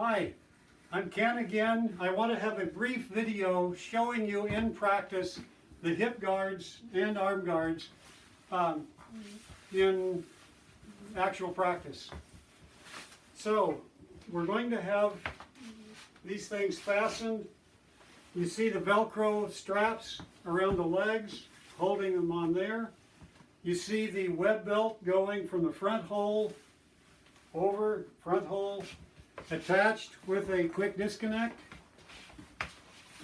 Hi, I'm Ken again. I want to have a brief video showing you in practice the hip guards and arm guards in actual practice. So we're going to have these things fastened. You see the Velcro straps around the legs holding them on there. You see the web belt going from the front hole over, front hole attached with a quick disconnect.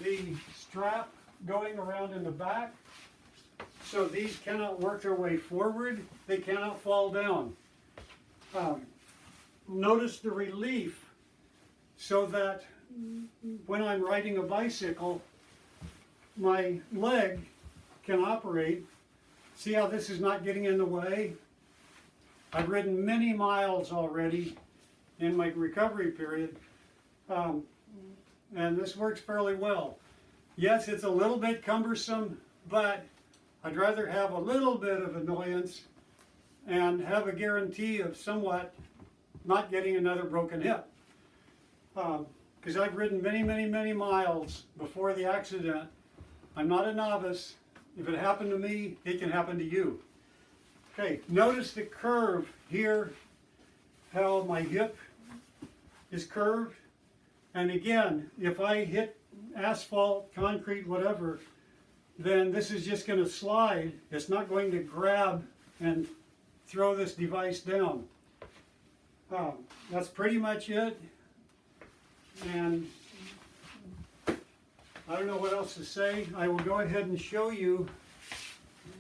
The strap going around in the back, so these cannot work their way forward, they cannot fall down. Notice the relief, so that when I'm riding a bicycle, my leg can operate. See how this is not getting in the way? I've ridden many miles already in my recovery period, and this works fairly well. Yes, it's a little bit cumbersome, but I'd rather have a little bit of annoyance and have a guarantee of somewhat not getting another broken hip. Because I've ridden many miles before the accident. I'm not a novice. If it happened to me, it can happen to you. Okay, notice the curve here, how my hip is curved. And again, if I hit asphalt, concrete, whatever, then this is just going to slide. It's not going to grab and throw this device down. That's pretty much it. And I don't know what else to say. I will go ahead and show you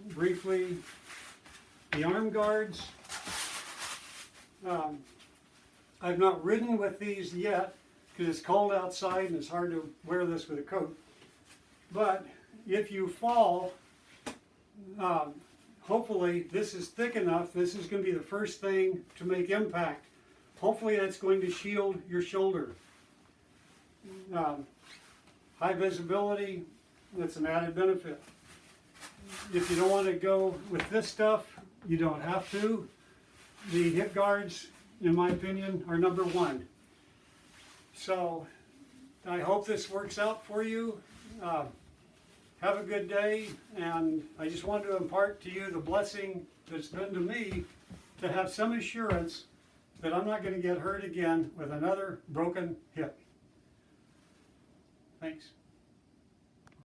briefly the arm guards. I've not ridden with these yet because it's cold outside and it's hard to wear this with a coat. But if you fall, hopefully this is thick enough. This is going to be the first thing to make impact. Hopefully that's going to shield your shoulder. High visibility, that's an added benefit. If you don't want to go with this stuff, you don't have to. The hip guards, in my opinion, are number one. So I hope this works out for you. Have a good day, and I just wanted to impart to you the blessing that's been to me to have some assurance that I'm not going to get hurt again with another broken hip. Thanks.